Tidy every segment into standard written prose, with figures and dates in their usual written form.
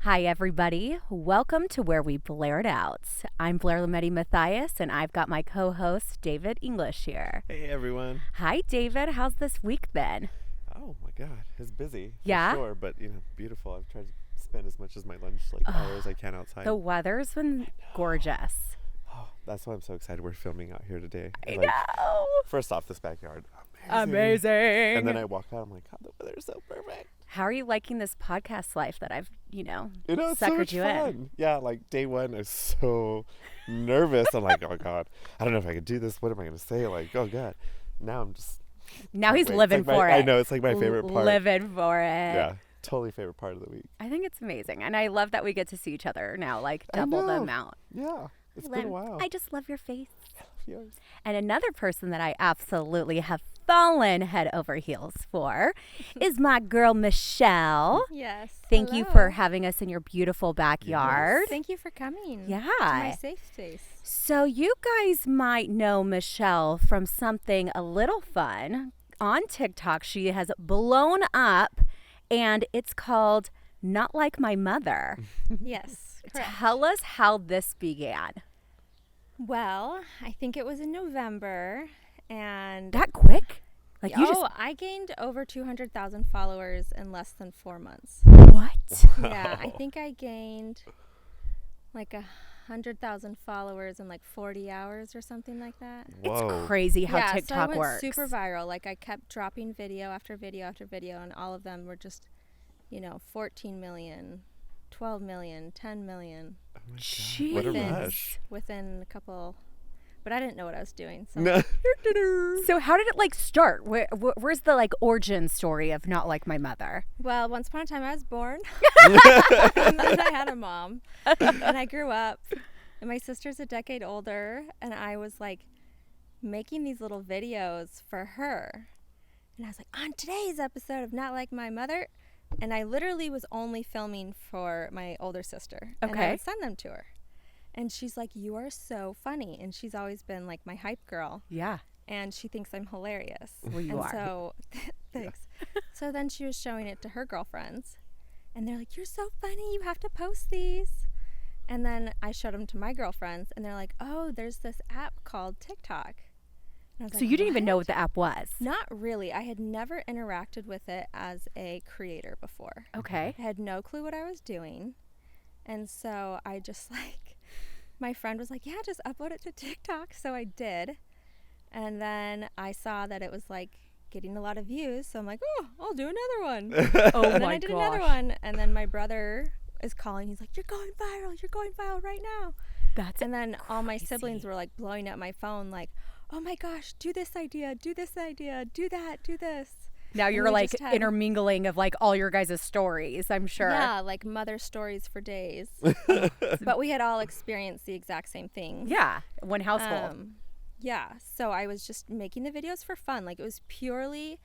Hi, everybody. Welcome to Where We Blare It Out. I'm Blair Lametti Mathias, and I've got my co-host, David English, here. Hey, everyone. Hi, David. How's this week been? Oh, my God. It's busy. Yeah? For sure, but, beautiful. I've tried to spend as much as my lunch hour as I can outside. The weather's been gorgeous. Oh, that's why I'm so excited we're filming out here today. I know. First off, this backyard. Amazing. And then I walk out, I'm like, God, the weather's so perfect. How are you liking this podcast life that I've, It's so suckered much you fun. in? Yeah, like day one, I was so nervous. I'm like, oh, God, I don't know if I can do this. What am I going to say? Like, oh, God. Now I'm just... Now he's wait. living for it. I know. It's like my favorite part. Living for it. Yeah, totally favorite part of the week. I think it's amazing. And I love that we get to see each other now, like double the amount. Yeah, it's been a while. I just love your face. Yours. And another person that I absolutely have fallen head over heels for is my girl, Michelle. Yes. Thank you for having us in your beautiful backyard. Thank you for coming. Yeah. To my safe space. So you guys might know Michelle from something a little fun. On TikTok, she has blown up, and it's called Not Like My Mother. Yes. Correct. Tell us how this began. Well, I think it was in November, and That quick? Like you I gained over 200,000 followers in less than 4 months. what? Yeah, I think I gained like 100,000 followers in like 40 hours or something like that. Whoa. It's crazy how yeah, TikTok so I went works. super viral. Like I kept dropping video after video after video, and all of them were just, 14 million, 12 million, 10 million. Oh my God. Jeez. What a rush. Within a couple, but I didn't know what I was doing. So No. So how did it start? Where's the origin story of Not Like My Mother? Well, once upon a time I was born, and then I had a mom, and I grew up, and my sister's a decade older, and I was making these little videos for her, and I was like, on today's episode of Not Like My Mother, and I literally was only filming for my older sister, and I Okay. would send them to her, and she's like, you are so funny, and she's always been like my hype girl. Yeah. And she thinks I'm hilarious. Well, you and are. So, thanks. So then she was showing it to her girlfriends. And they're like, you're so funny. You have to post these. And then I showed them to my girlfriends. And they're like, oh, there's this app called TikTok. And I was So like, you didn't even know "What?" what the app was? Not really. I had never interacted with it as a creator before. Okay. I had no clue what I was doing. And so I just my friend was like, yeah, just upload it to TikTok. So I did. And then I saw that it was getting a lot of views. So I'm like, oh, I'll do another one. Oh And then my I did gosh. another one. And then my brother is calling. He's like, you're going viral. You're going viral right now. That's And then all my crazy. siblings were blowing up my phone oh my gosh, do this idea, do this idea, do that, do this. Now And you're we just had- intermingling of all your guys' stories, I'm sure. Yeah, mother stories for days. But we had all experienced the exact same thing. Yeah. One household. Yeah, so I was just making the videos for fun. It was purely,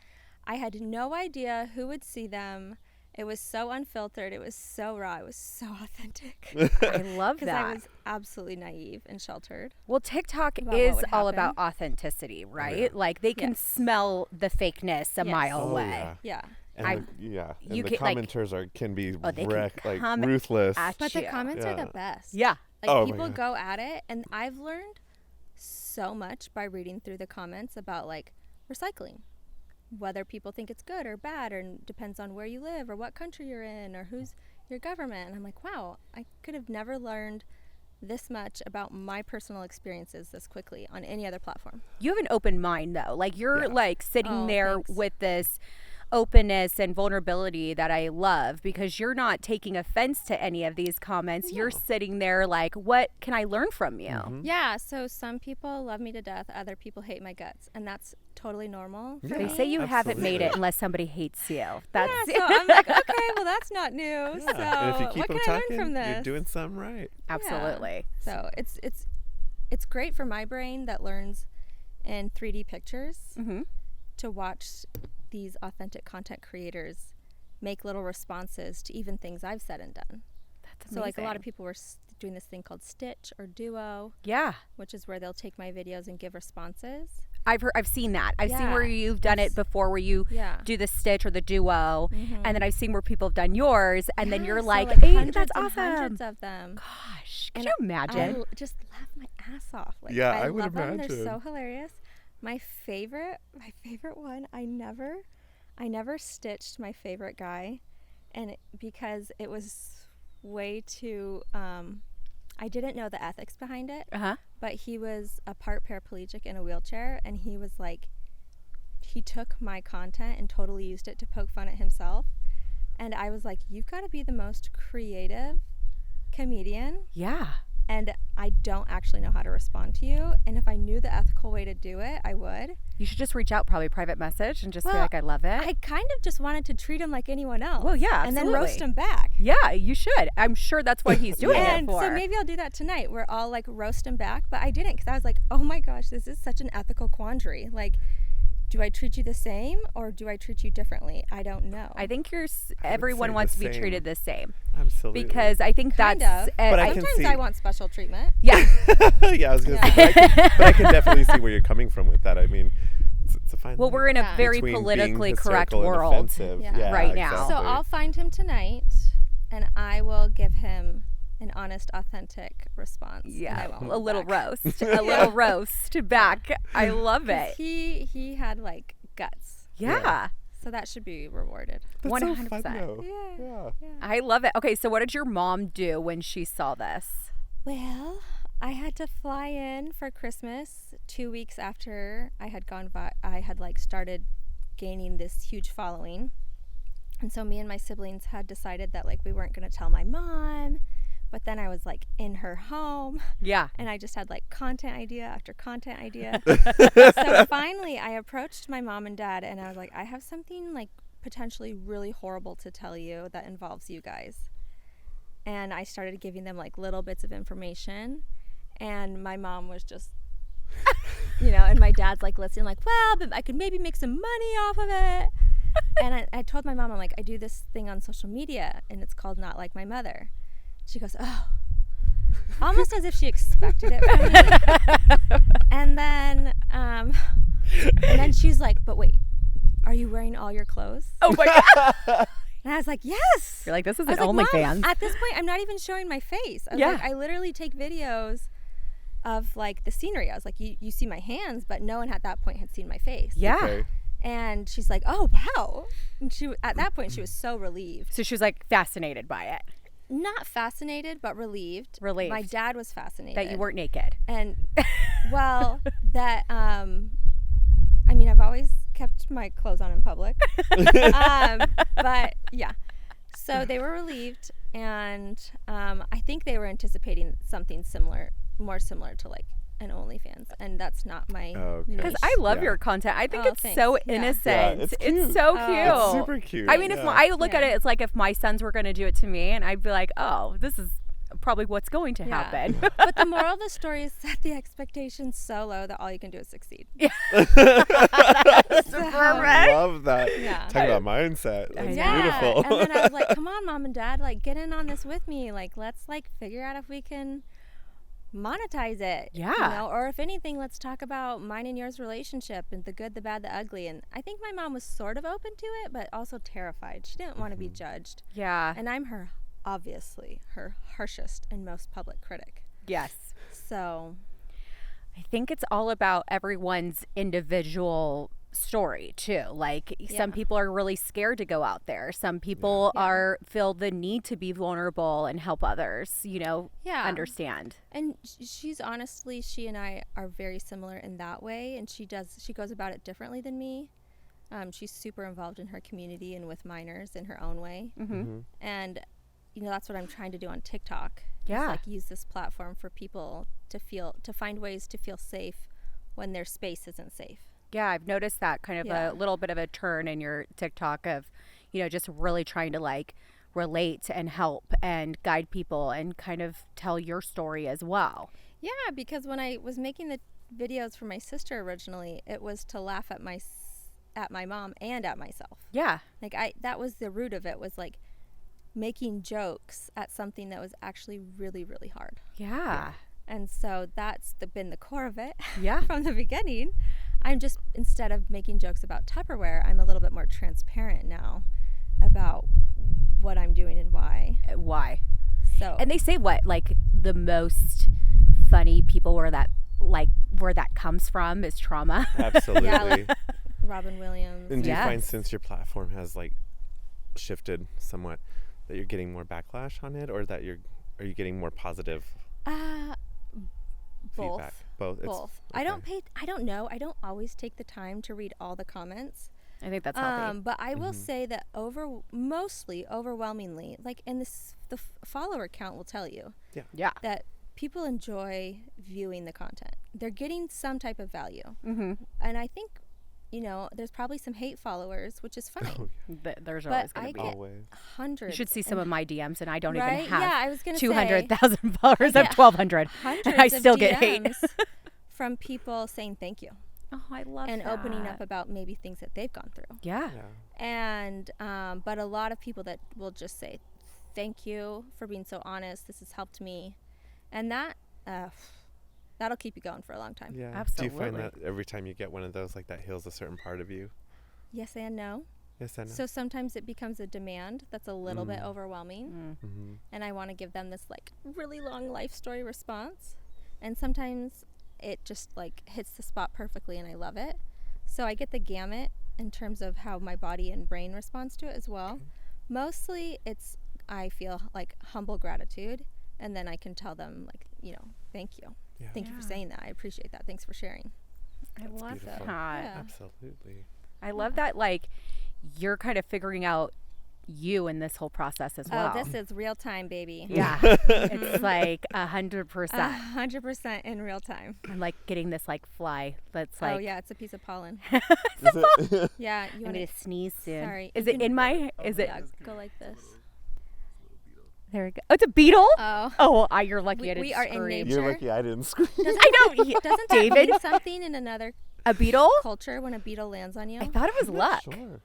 I had no idea who would see them. It was so unfiltered. It was so raw. It was so authentic. I love Because that. I was absolutely naive and sheltered. Well, TikTok about what is would all about happen. authenticity, right? yeah. They can Yes. smell the fakeness a Yes. mile Oh, away. yeah. Yeah. And I- and you the can, commenters can be they can come ruthless. at But the you. comments are Yeah. the best. Yeah. Oh my People God. go at it. And I've learned so much by reading through the comments about recycling. Whether people think it's good or bad, or depends on where you live or what country you're in or who's your government. And I'm like, wow, I could have never learned this much about my personal experiences this quickly on any other platform. You have an open mind, though. You're Yeah. sitting Oh, there thanks. with this openness and vulnerability that I love, because you're not taking offense to any of these comments. You're sitting there what can I learn from you? Mm-hmm. Yeah, so some people love me to death, other people hate my guts, and that's totally normal for They me. say you haven't made it Absolutely. unless somebody hates you. That's Yeah, so I'm like, okay, well that's not new. Yeah. So and if you keep what them can I talking, learn from this? you're doing something right. absolutely. So it's great for my brain that learns in 3D pictures Mm-hmm. to watch these authentic content creators make little responses to even things I've said and done. That's So amazing. a lot of people were doing this thing called Stitch or Duo, Yeah. which is where they'll take my videos and give responses. I've seen that. I've seen Yeah, where you've done it before, where you Yeah. do the stitch or the duo, and then I've seen where people have done yours, and then you're so, like, like hey, hundreds that's and awesome. hundreds of them. Gosh, could And you imagine? I just laugh my ass off. Like, Yeah, I I would love them. imagine. They're so hilarious. My favorite one. I never stitched my favorite guy, and because it was way too. I didn't know the ethics behind it, but he was a part paraplegic in a wheelchair, and he was like, he took my content and totally used it to poke fun at himself, and I was like, you've got to be the most creative comedian. Yeah. And I don't actually know how to respond to you. And if I knew the ethical way to do it, I would. You should just reach out, probably private message, and just be Well, like, I love it. I kind of just wanted to treat him like anyone else. Well, yeah, And then absolutely. roast him back. Yeah, you should. I'm sure that's what he's doing it And for. so maybe I'll do that tonight, where I'll like roast him back. But I didn't, because I was like, oh my gosh, this is such an ethical quandary. Like, do I treat you the same or do I treat you differently? I don't know. I think say everyone the wants to be same. treated the same. Absolutely. Because I think Kind that's of. But I can Sometimes see- I want special treatment. yeah. yeah, I was gonna say, but I can definitely see where you're coming from with that. I mean, it's a fine Well, line we're in a Yeah. very between being politically correct hysterical and world. offensive. Yeah. Right now. So exactly. I'll find him tonight, and I will give him an honest, authentic response. and Yeah, I won't a hold little back. roast, a little roast back. I love 'Cause it. He had like guts, Yeah, so that should be rewarded. That's so fun, 100%. though. Yeah. Yeah. I love it. Okay, so what did your mom do when she saw this? Well, I had to fly in for Christmas 2 weeks after I had I had like started gaining this huge following, and so me and my siblings had decided that like we weren't going to tell my mom. But then I was like in her home, Yeah. and I just had like content idea after content idea. So finally I approached my mom and dad, and I was like, I have something like potentially really horrible to tell you that involves you guys. And I started giving them like little bits of information, and my mom was just and my dad's like listening, like, well, but I could maybe make some money off of it. And I told my mom, I'm like, I do this thing on social media, and it's called Not Like My Mother. She goes, oh, almost as if she expected it from me. And then she's like, but wait, are you wearing all your clothes? Oh my God. And I was like, yes. You're like, this is I an was like, OnlyFans. Mom, at this point, I'm not even showing my face. I was Yeah. like, I literally take videos of like the scenery. I was like, you see my hands, but no one at that point had seen my face. Yeah. Okay. And she's like, oh, wow. And at that point, she was so relieved. So she was like fascinated by it, Not fascinated, but relieved. Relieved. My dad was fascinated. that you weren't naked. And, well, that, I mean, I've always kept my clothes on in public. But, yeah. So they were relieved, and I think they were anticipating something more similar to, like, an OnlyFans, and that's not my Okay. Because niche. I love Yeah. your content. I think Oh, it's thanks. so Yeah. innocent. Yeah, it's cute. so Oh. cute. It's super cute. I mean, if I look at Yeah. it, it's like if my sons were going to do it to me, and I'd be like, oh, this is probably what's going to Yeah. happen. But the moral of the story is set the expectations so low that all you can do is succeed. That's So- I love that. Yeah. Talk about mindset. That's Yeah. beautiful. And then I was like, come on, Mom and Dad, like, get in on this with me. Like, let's, like, figure out if we can monetize it. Yeah. Or if anything, let's talk about mine and yours relationship and the good, the bad, the ugly. And I think my mom was sort of open to it, but also terrified. She didn't want to be judged. Yeah. And I'm obviously her harshest and most public critic. Yes. So, I think it's all about everyone's individual story too. Like some Yeah. people are really scared to go out there. Some people Yeah. feel the need to be vulnerable and help others, yeah. understand. And she and I are very similar in that way, and she goes about it differently than me. She's super involved in her community and with minors in her own way. Mm-hmm. And that's what I'm trying to do on TikTok. Yeah. Is, like, use this platform for people to find ways to feel safe when their space isn't safe. Yeah, I've noticed that kind of Yeah. a little bit of a turn in your TikTok of, just really trying to like relate and help and guide people and kind of tell your story as well. Yeah, because when I was making the videos for my sister originally, it was to laugh at my mom and at myself. Yeah. Like that was the root of it, was like making jokes at something that was actually really, really hard. Yeah. And so that's been the core of it. Yeah. From the beginning. I'm just, instead of making jokes about Tupperware, I'm a little bit more transparent now about what I'm doing and why. Why? So And they say what, like, the most funny people where that comes from is trauma. Absolutely. Yeah, like Robin Williams. And do you find, Yes. since your platform has like shifted somewhat, that you're getting more backlash on it, or that are you getting more positive Both. feedback? Both. Both. Okay. I don't know. I don't always take the time to read all the comments. I think that's healthy. But I will say that overwhelmingly, like in this, the follower count will tell you Yeah. that people enjoy viewing the content. They're getting some type of value. Mm-hmm. And I think, there's probably some hate followers, which is fine. There's But always going I to be. get Always. hundreds. You should see some of my DMs, and I don't Right? even have Yeah, I was gonna say, 200,000 followers. I have get 1,200. hundreds I still of get hate. DMs from people saying thank you Oh, I love and that. opening up about maybe things that they've gone through. Yeah. Yeah. And but a lot of people that will just say thank you for being so honest, this has helped me, and that'll keep you going for a long time. Yeah. Absolutely. Do you find that every time you get one of those, like, that heals a certain part of you? Yes and no. Yes, I know. So sometimes it becomes a demand that's a little bit overwhelming, Mm-hmm. and I want to give them this like really long life story response, and sometimes it just like hits the spot perfectly and I love it. So I get the gamut in terms of how my body and brain responds to it as well. Okay. Mostly I feel like humble gratitude, and then I can tell them like, thank you. Yeah. Thank you for Yeah. saying that. I appreciate that. Thanks for sharing. I love beautiful. that. Yeah. Absolutely. I love that, like, you're kind of figuring out you in this whole process as well. Oh, this is real time, baby. Yeah. It's like 100%. 100% in real time. I'm like getting this like fly that's like, Oh yeah, it's a piece of pollen. Is it? Yeah, you I'm want going to sneeze soon. Sorry, Is you it can- in my, is it, Yeah, go like this. there we go. Oh, it's a beetle? Oh. Oh, you're lucky I didn't We are in scream. nature. You're lucky I didn't scream. I know. Doesn't that David? mean something in another A beetle? culture when a beetle lands on you? I thought it was I'm not luck. Sure.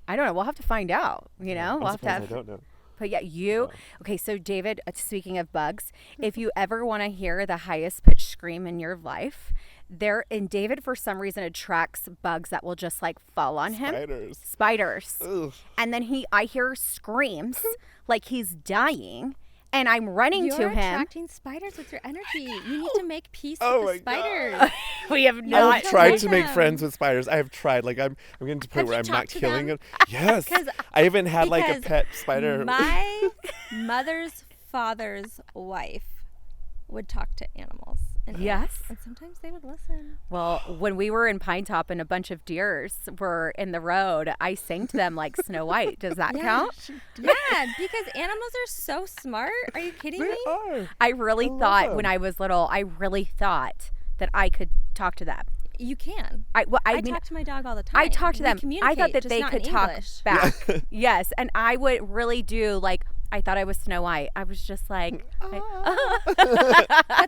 I don't know. We'll have to find out, We'll I'm have to surprised have. I don't know. But yeah, you. Oh. Okay, so David, speaking of bugs, if you ever want to hear the highest pitched scream in your life, David for some reason attracts bugs that will just like fall on him. Spiders. Ugh. And then I hear screams like he's dying, and I'm running You're to him. attracting spiders with your energy. You need to make peace Oh with the my spiders. God. We have I not. have tried to them. make friends with spiders. I have tried. Like, I'm getting to the point Have where you I'm not talked to killing them? them. Yes. 'Cause- I even had like a because pet spider. My mother's father's wife would talk to animals. And Yes. ants, and sometimes they would listen. Well, when we were in Pine Top and a bunch of deers were in the road, I sang to them like Snow White. Does that count? Yeah, because animals are so smart. Are you kidding They me? are. I really love thought when them. I was little, I really thought that I could talk to them. You can. I I mean, talk to my dog all the time. I talked to We them. I thought communicate, that just they not could in talk English. back. Yes, and I would really do like I thought I was Snow White. I was just like, But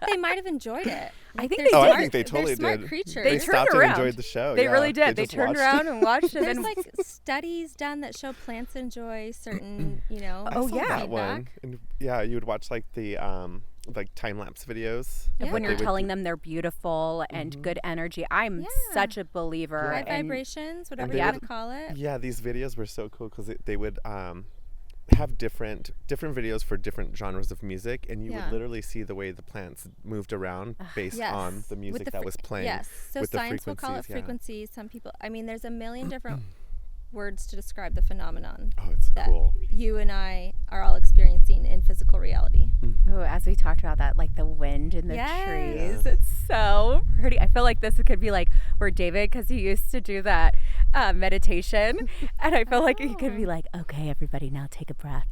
they might have enjoyed it. I think they're they Oh, did. I think they totally they're smart did. creatures. They They turned stopped around. and enjoyed the show. They yeah. really did. They just turned watched. around and watched it. There's And like studies done that show plants enjoy certain, I Oh, saw yeah. that one. And yeah, you would watch like the like time lapse videos. Yeah. when They you're would telling do- them they're beautiful and good energy, I'm Yeah. such a believer. high and vibrations, whatever they you would- want to call it. Yeah, these videos were so cool because they would have different videos for different genres of music, and you Yeah. would literally see the way the plants moved around based Yes. on the With music the that was playing. Yes. So with the science will call it frequencies, yeah. frequencies. Some people, I mean, there's a million different words to describe the phenomenon Oh, it's that cool. you and I are all experiencing in physical reality. Oh, as we talked about that, like the wind in the Yes. trees, it's so pretty. I feel like this could be like where David, because he used to do that meditation, and I feel like he could be like, "Okay, everybody, now take a breath."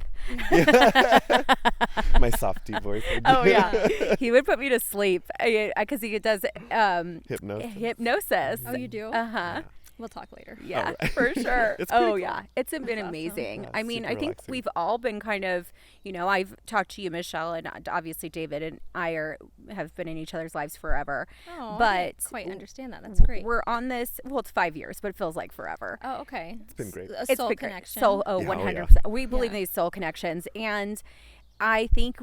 My soft deep voice. Oh yeah, he would put me to sleep because he does Hypnosis. hypnosis. Oh, you do? Uh huh. We'll talk later. Yeah, right. for sure. It's pretty Oh cool. yeah, it's been awesome. amazing. Yeah, I mean, super I think relaxing. we've all been kind of, I've talked to you, Michelle, and obviously David and I have been in each other's lives forever. Oh, I But didn't quite understand that. That's great. We're on this. Well, it's 5 years, but it feels like forever. Oh, okay. It's been great. A It's soul been great. connection. Soul, Yeah, oh, yeah. 100%. We believe Yeah. in these soul connections, and I think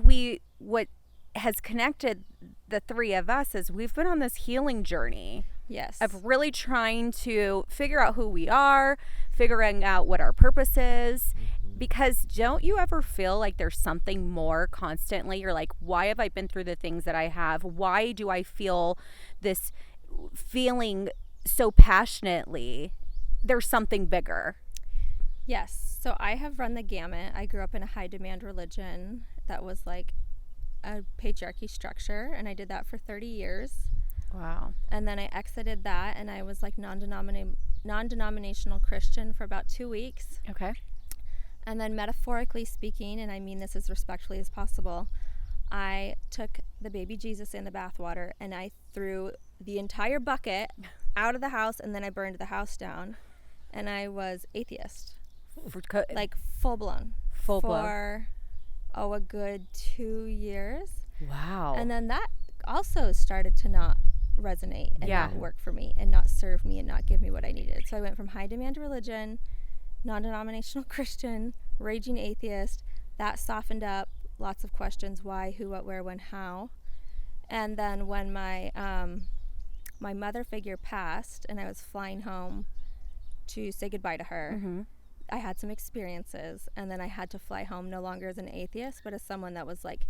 what has connected the three of us is we've been on this healing journey Yes. of really trying to figure out who we are, figuring out what our purpose is. Because don't you ever feel like there's something more constantly? You're like, why have I been through the things that I have? Why do I feel this feeling so passionately? There's something bigger. Yes. So I have run the gamut. I grew up in a high demand religion that was like a patriarchy structure, and I did that for 30 years. Wow. And then I exited that, and I was like non-denominational Christian for about 2 weeks. Okay. And then metaphorically speaking, and I mean this as respectfully as possible, I took the baby Jesus in the bathwater and I threw the entire bucket out of the house, and then I burned the house down, and I was atheist. Like full blown. For a good 2 years. Wow. And then that also started to not resonate and not work for me and not serve me and not give me what I needed. So I went from high demand religion, non-denominational Christian, raging atheist. That softened up, lots of questions: why, who, what, where, when, how. And then when my mother figure passed and I was flying home to say goodbye to her, I had some experiences, and then I had to fly home no longer as an atheist, but as someone that was like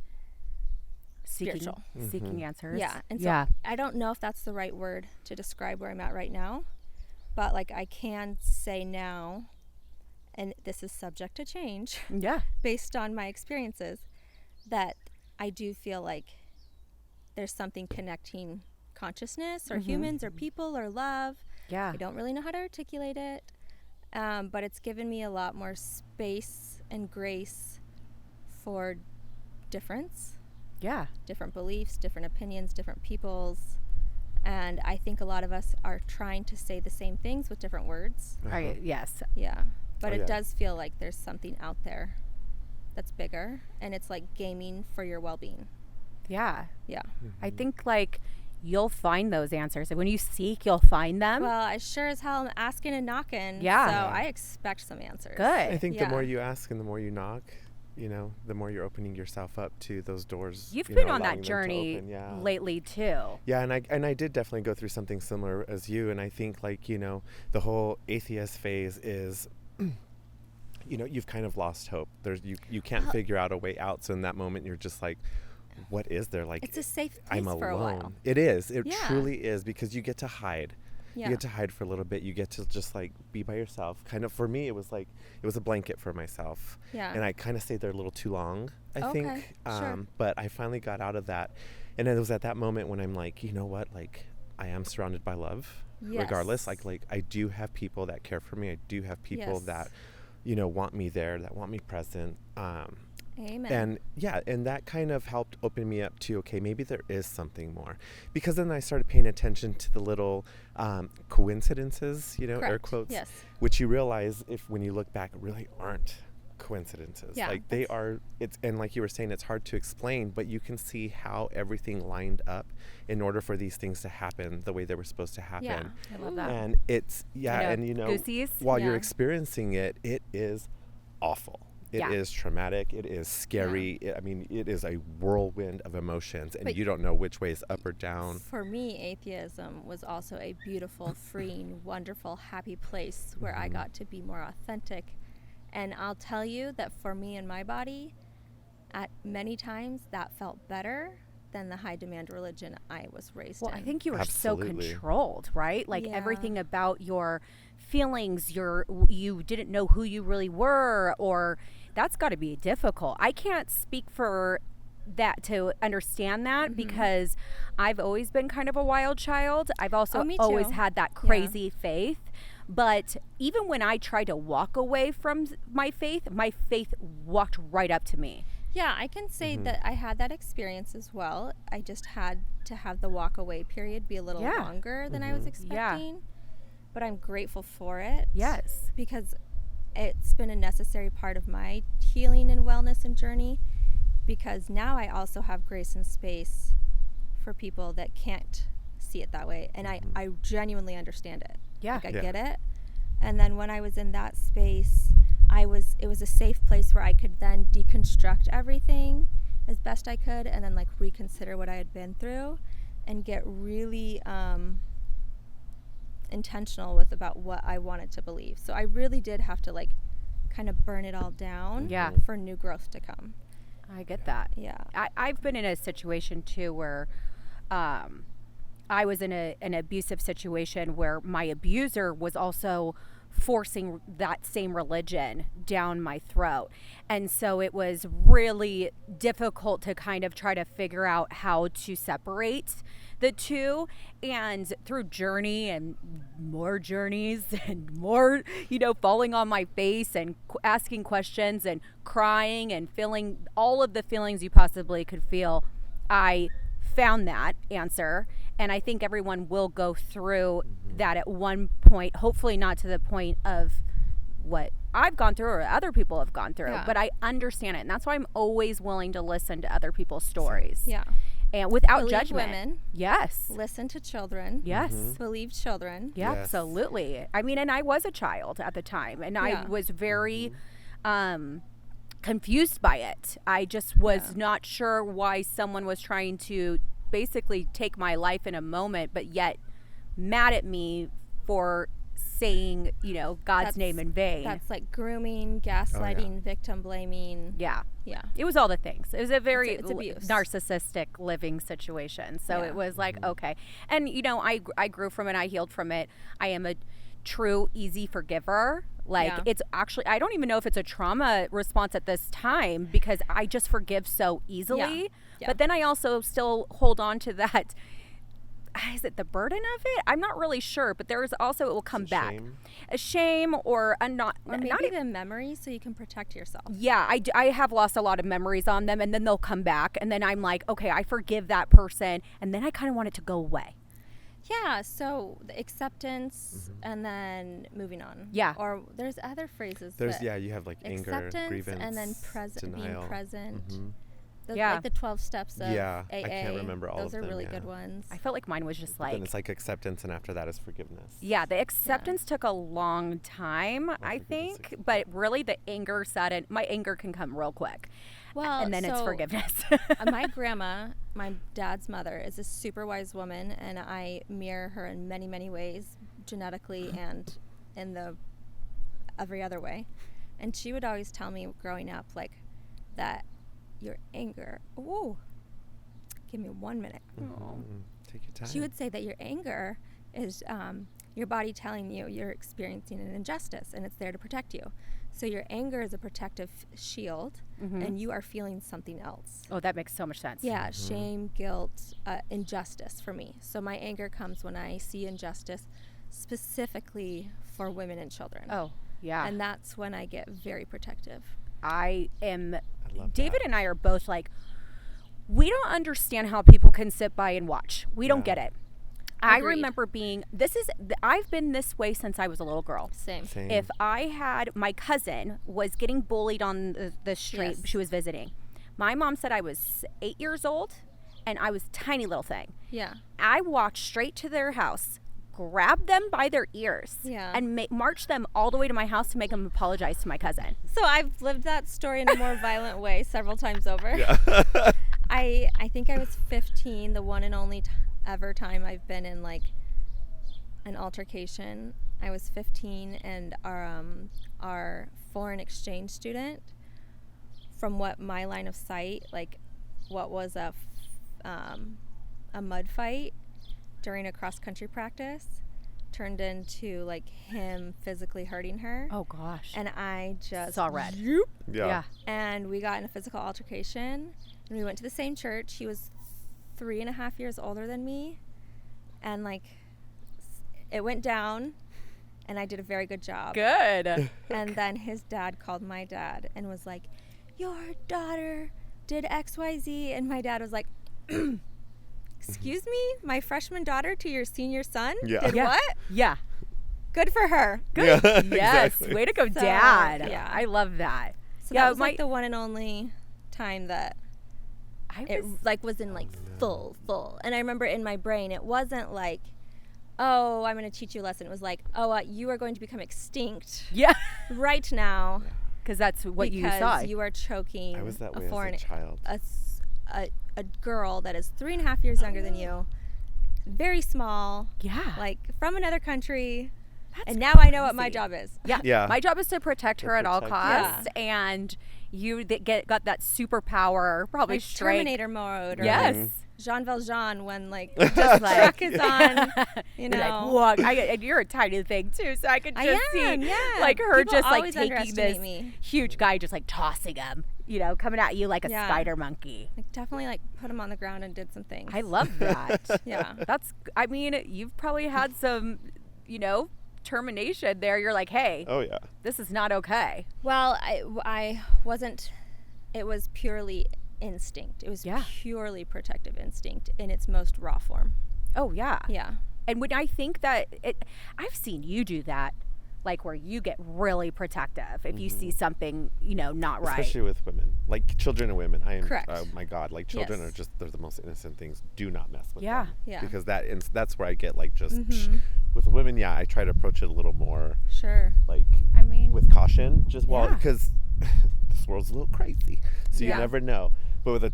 spiritual. Seeking answers. Yeah. And so I don't know if that's the right word to describe where I'm at right now, but like I can say now, and this is subject to change based on my experiences, that I do feel like there's something connecting consciousness or humans or people or love. I don't really know how to articulate it, but it's given me a lot more space and grace for difference. Different beliefs, different opinions, different peoples. And I think a lot of us are trying to say the same things with different words. Right. Yes. Yeah. But it does feel like there's something out there that's bigger, and it's like gaming for your well-being. Yeah. Yeah. I think like you'll find those answers. When you seek, you'll find them. Well, I sure as hell am asking and knocking. Yeah. So I expect some answers. Good. I think the more you ask and the more you knock, you know, the more you're opening yourself up to those doors. You've been on that journey lately too. Yeah, and I did definitely go through something similar as you, and I think like, you know, the whole atheist phase is, you know, you've kind of lost hope. You can't figure out a way out. So in that moment, you're just like, what is there? Like, it's a safe place I'm for a while. alone. It is. It truly is, because you get to hide. Yeah. You get to hide for a little bit. You get to just like be by yourself. Kind of, for me, it was a blanket for myself. Yeah. And I kind of stayed there a little too long, I think. Sure. But I finally got out of that. And it was at that moment when I'm like, you know what? Like, I am surrounded by love. Yes. Regardless. Like I do have people that care for me. I do have people that, you know, want me there, that want me present. Amen. And that kind of helped open me up to, okay, maybe there is something more. Because then I started paying attention to the little coincidences, you know, air quotes, which you realize when you look back, really aren't coincidences. Yeah, like they are, and like you were saying, it's hard to explain, but you can see how everything lined up in order for these things to happen the way they were supposed to happen. Yeah, I love that. And it's, and you know, goosies. while you're experiencing it, it is awful. It is traumatic. It is scary. I mean, it is a whirlwind of emotions, and you don't know which way is up or down. For me, atheism was also a beautiful, freeing, wonderful, happy place where I got to be more authentic. And I'll tell you that for me and my body, at many times, that felt better than the high demand religion I was raised in. I think you were so controlled, right? Like everything about your feelings, you didn't know who you really were, or that's got to be difficult. I can't speak for that to understand that because I've always been kind of a wild child. I've also always had that crazy faith. But even when I tried to walk away from my faith walked right up to me. Yeah, I can say that I had that experience as well. I just had to have the walk away period be a little longer than I was expecting. But I'm grateful for it. Yes. Because it's been a necessary part of my healing and wellness and journey. Because now I also have grace and space for people that can't see it that way. And I genuinely understand it. Yeah. Like I get it. And then when I was in that space, it was a safe place where I could then deconstruct everything as best I could, and then like reconsider what I had been through and get really intentional with about what I wanted to believe. So I really did have to like kind of burn it all down Yeah. for new growth to come. I get that. Yeah. I've been in a situation too where I was in an abusive situation where my abuser was also forcing that same religion down my throat. And so it was really difficult to kind of try to figure out how to separate the two. And through journey and more journeys and more, falling on my face and asking questions and crying and feeling all of the feelings you possibly could feel, I found that answer. And I think everyone will go through that at one point, hopefully not to the point of what I've gone through or other people have gone through, but I understand it. And that's why I'm always willing to listen to other people's stories. Yeah. And without Believe judgment. women. Yes. Listen to children. Yes. Believe children. Yeah, Yes. absolutely. I mean, and I was a child at the time, and I was very confused by it. I just was not sure why someone was trying to basically take my life in a moment, but yet mad at me for saying, God's name in vain. That's like grooming, gaslighting, victim blaming. Yeah. Yeah. It was all the things. It was a very It's abuse. narcissistic living situation. So it was like, okay. And, I grew from it. I healed from it. I am a true, easy forgiver. Like it's actually, I don't even know if it's a trauma response at this time because I just forgive so easily. Yeah. But then I also still hold on to that. Is it the burden of it? I'm not really sure, but there is also, it will come back. A shame or a not. Or maybe not the memory so you can protect yourself. Yeah, I have lost a lot of memories on them, and then they'll come back, and then I'm like, okay, I forgive that person, and then I kind of want it to go away. Yeah, so the acceptance and then moving on. Yeah. Or there's other phrases. You have like anger, acceptance grievance, and then denial. being present. Those, Yeah. like the 12 steps of AA. I can't remember all Those of are them, really yeah. good ones. I felt like mine was just Then like, it's like acceptance, and after that is forgiveness. yeah, the acceptance took a long time, I think, but really the anger my anger can come real quick. Well, and then it's so, forgiveness. My grandma, my dad's mother, is a super wise woman, and I mirror her in many, many ways, genetically and in the every other way. And she would always tell me growing up, like, that your anger, give me 1 minute. Take your time. She would say that your anger is your body telling you you're experiencing an injustice, and it's there to protect you. So your anger is a protective shield, and you are feeling something else. Oh, that makes so much sense. Yeah, shame, guilt, injustice for me. So my anger comes when I see injustice, specifically for women and children. Oh, yeah. And that's when I get very protective. I love David that. and I are both like, we don't understand how people can sit by and watch. We don't get it. I Agreed. remember I've been this way since I was a little girl. Same. If I had, my cousin was getting bullied on the street, Yes. she was visiting. My mom said I was 8 years old and I was a tiny little thing. Yeah. I walked straight to their house, grabbed them by their ears, Yeah. and marched them all the way to my house to make them apologize to my cousin. So I've lived that story in a more violent way several times over. Yeah. I think I was 15, the one and only ever time I've been in like an altercation. I was 15, and our foreign exchange student, from what my line of sight, like what was a mud fight during a cross country practice, turned into like him physically hurting her. Oh gosh. And I just saw red. Yeah. And we got in a physical altercation, and we went to the same church. He was 3.5 years older than me, and like it went down, and I did a very good job. Good. And then his dad called my dad and was like, your daughter did XYZ. And my dad was like, excuse me, my freshman daughter to your senior son did what? Yeah. Good for her. Good. Yeah, Yes. exactly. Way to go, So, Dad. yeah. I love that. So Yeah, that was my- like the one and only time that it like was in like full. And I remember in my brain, it wasn't like, oh, I'm going to teach you a lesson. It was like, oh, you are going to become extinct Yeah. right now. Because that's what you because saw. you are choking I was that way a foreign as a child. a girl that is 3.5 years younger than you, very small, Yeah. like from another country. That's And now I know what my crazy. job is. Yeah. Yeah. My job is to protect her at all protect her. costs. And you got that superpower, probably Like strength. Terminator mode. Or Yes. like Jean Valjean when like Just the like truck is on. You You're like, know. whoa, and you're a tiny thing too, so I could I just am, see yeah. like her People just like always taking underestimate this me. huge guy, just like tossing him, coming at you like a Yeah. spider monkey. Like definitely like put him on the ground and did some things. I love that. Yeah. I mean, you've probably had some, termination there. You're like, hey, Oh yeah. this is not okay. Well, I wasn't. It was purely instinct. It was Yeah. purely protective instinct in its most raw form. Oh yeah. Yeah. And when I think that I've seen you do that, like where you get really protective if you see something, not right. Especially with women, like children and women. I am. Correct. Oh my God, like children Yes. are they're the most innocent things. Do not mess with Yeah. them. Yeah. Because that's where I get like just with women. Yeah, I try to approach it a little more Sure. like I mean, with caution. Just Yeah. because this world's a little crazy, so you Yeah. never know. But with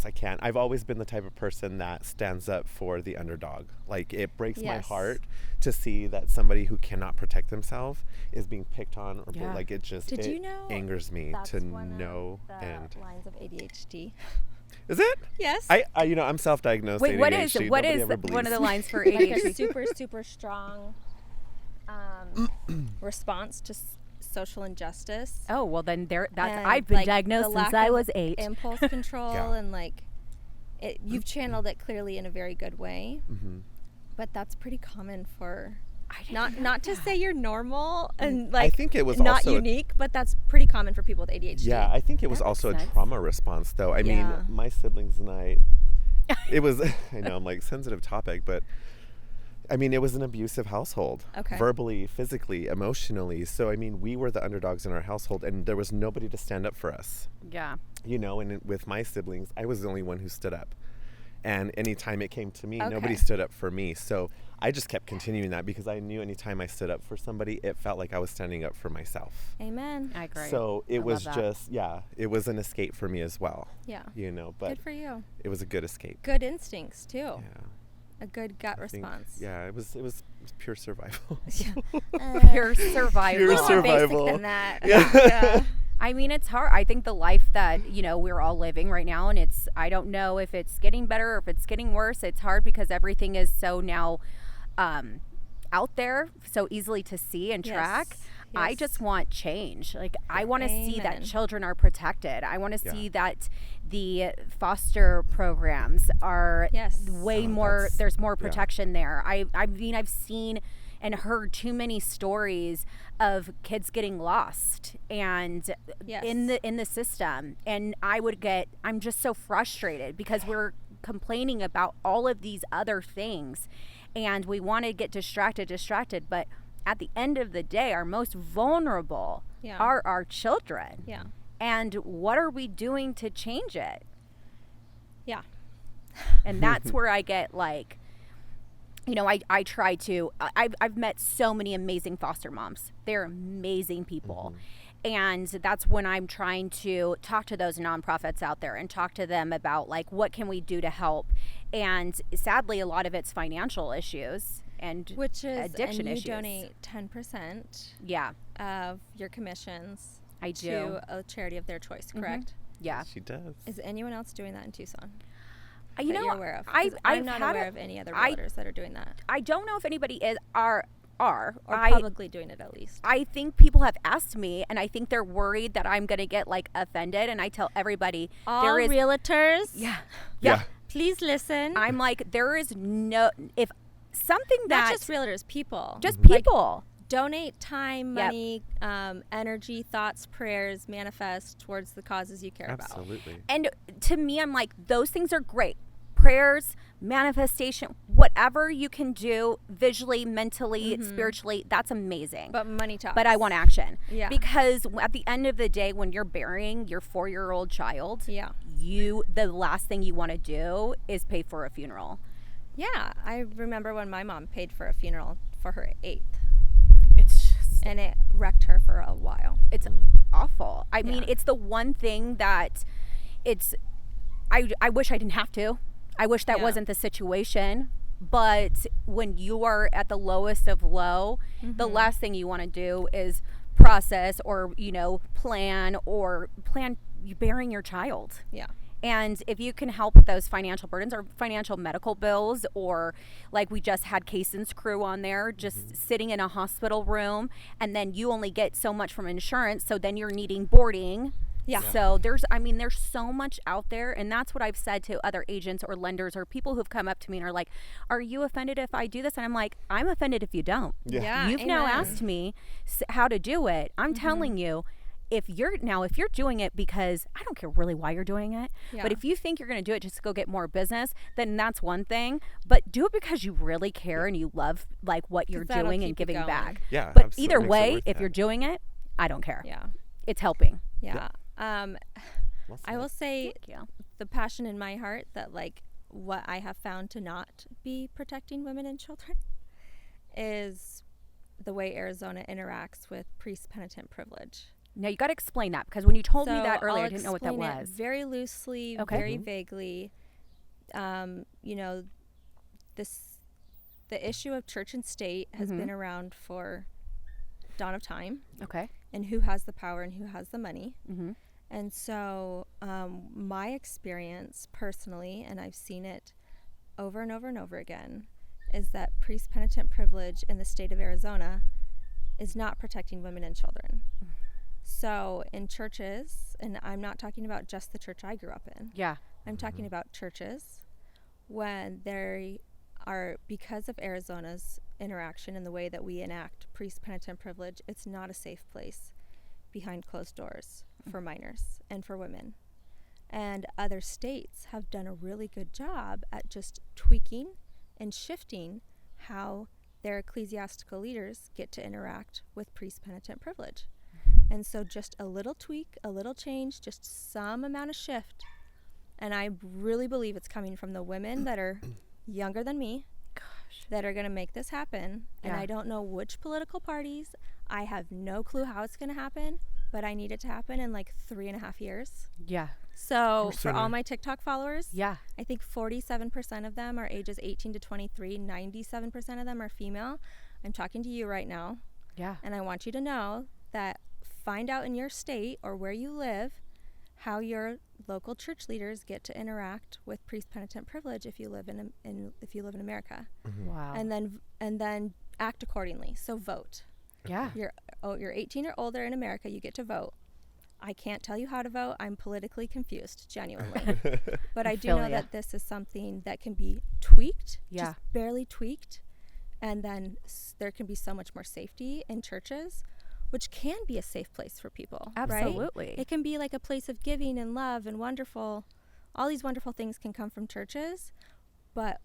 I can't. I've always been the type of person that stands up for the underdog. Like it breaks my Yes. heart to see that somebody who cannot protect themselves is being picked on, or Yeah. like it just Did it you know angers me That's to one know. of the And lines of ADHD. is it? Yes. I I'm self-diagnosed. wait, what is ADHD. what Nobody is ever one of the believes. lines for like a ADHD? super super strong response to social injustice. Oh well, then that's And, I've been like, diagnosed the since lack I of was 8. Impulse control Yeah. and like you've channeled it clearly in a very good way. Mhm. But that's pretty common for I didn't not to say you're normal and I like think it was not also unique, but that's pretty common for people with ADHD. Yeah, I think it was That also makes a sense. trauma response, though. I Yeah. mean, my siblings and I, it was, I know I'm like sensitive topic, but I mean, it was an abusive household. Okay. Verbally, physically, emotionally. So, I mean, we were the underdogs in our household, and there was nobody to stand up for us. Yeah. And with my siblings, I was the only one who stood up. And anytime it came to me, nobody Okay. stood up for me. So I just kept continuing that because I knew anytime I stood up for somebody, it felt like I was standing up for myself. Amen. I agree. So I it love was that. just, it was an escape for me as well. Yeah. But Good for you. it was a good escape. Good instincts too. Yeah. A good gut I think- response. yeah, it was pure survival. Pure survival. Pure More survival. basic than that. Yeah. I mean, it's hard. I think the life that, we're all living right now, and I don't know if it's getting better or if it's getting worse. It's hard because everything is so now out there, so easily to see and Yes. track. I Yes. just want change. Like, I want to see that Amen. children are protected. I want to Yeah. see that the foster programs are Yes. way Oh, more, there's more yeah. protection there. I mean, I've seen and heard too many stories of kids getting lost and Yes. in the system, and I'm just so frustrated because we're complaining about all of these other things and we want to get distracted, but at the end of the day our most vulnerable Yeah. are our children. Yeah. And what are we doing to change it? Yeah. And that's where I get like, I try to, I've met so many amazing foster moms. They're amazing people. And that's when I'm trying to talk to those nonprofits out there and talk to them about like, what can we do to help? And sadly, a lot of it's financial issues and Which is addiction and you issues. donate 10% Yeah, of your commissions I do. to a charity of their choice, correct? Yeah. She does. Is anyone else doing that in Tucson? You that know, you're aware of? 'Cause I've I'm not had aware a- of any other I- realtors that are doing that I don't know if anybody are. or I publicly doing it at least. I think people have asked me, and I think they're worried that I'm going to get like offended. And I tell everybody, All there is, realtors, Yeah. please listen. I'm like, there is no, if something not that, just realtors, people. just Like, people. donate time, Yep. money, energy, thoughts, prayers, manifest towards the causes you care about. Absolutely. And to me, I'm like, those things are great. Prayers, manifestation, whatever you can do visually, mentally, spiritually, that's amazing. But money talks. But I want action. Yeah. Because at the end of the day, when you're burying your 4-year-old child, Yeah. the last thing you want to do is pay for a funeral. Yeah. I remember when my mom paid for a funeral for her 8th, It's just, and it wrecked her for a while. it's awful. I mean, Yeah. it's the one thing that I wish I didn't have to. I wish that Yeah. wasn't the situation. But when you are at the lowest of low, the last thing you want to do is process or, plan you bearing your child. Yeah. And if you can help with those financial burdens or financial medical bills, or like we just had Kaysen's crew on there, just sitting in a hospital room, and then you only get so much from insurance, so then you're needing boarding. Yeah. So there's so much out there, and that's what I've said to other agents or lenders or people who've come up to me and are like, "Are you offended if I do this?" And I'm like, "I'm offended if you don't. Yeah. You've now Amen. asked me how to do it. I'm telling you." If you're doing it because I don't care really why you're doing it, Yeah. but if you think you're going to do it just to go get more business, then that's one thing. But do it because you really care and you love like what you're 'Cause that'll doing and keep you giving going. back. Yeah, But absolutely. either Makes it way, worth if it. you're doing it, I don't care. Yeah. It's helping. Yeah. Well I will said. say Thank you. the passion in my heart that like what I have found to not be protecting women and children is the way Arizona interacts with priest penitent privilege. Now you got to explain that, because when you told me So that earlier, I'll I didn't know what that explain it was. very loosely, Okay. very vaguely. The issue of church and state has been around for dawn of time, Okay. and who has the power and who has the money. Mm-hmm. And so my experience personally, and I've seen it over and over and over again, is that priest penitent privilege in the state of Arizona is not protecting women and children. So in churches, and I'm not talking about just the church I grew up in, Yeah. I'm talking about churches when they are, because of Arizona's interaction and the way that we enact priest penitent privilege, it's not a safe place behind closed doors for minors and for women. And other states have done a really good job at just tweaking and shifting how their ecclesiastical leaders get to interact with priest penitent privilege. And so just a little tweak, a little change, just some amount of shift. And I really believe it's coming from the women that are younger than me that are going to make this happen. And Yeah. I don't know which political parties. I have no clue how it's going to happen, but I need it to happen in like 3.5 years. Yeah. So Or for all sooner. my TikTok followers, Yeah. I think 47% of them are ages 18 to 23. 97% of them are female. I'm talking to you right now. Yeah. And I want you to know that find out in your state or where you live how your local church leaders get to interact with priest penitent privilege if you live in America, Wow. and then act accordingly. So vote. yeah. You're 18 or older in America, you get to vote. I can't tell you how to vote. I'm politically confused, genuinely. But I do feel know ya. that this is something that can be tweaked, Yeah. just barely tweaked, and then there can be so much more safety in churches, which can be a safe place for people. right? Absolutely. It can be like a place of giving and love and wonderful. All these wonderful things can come from churches, but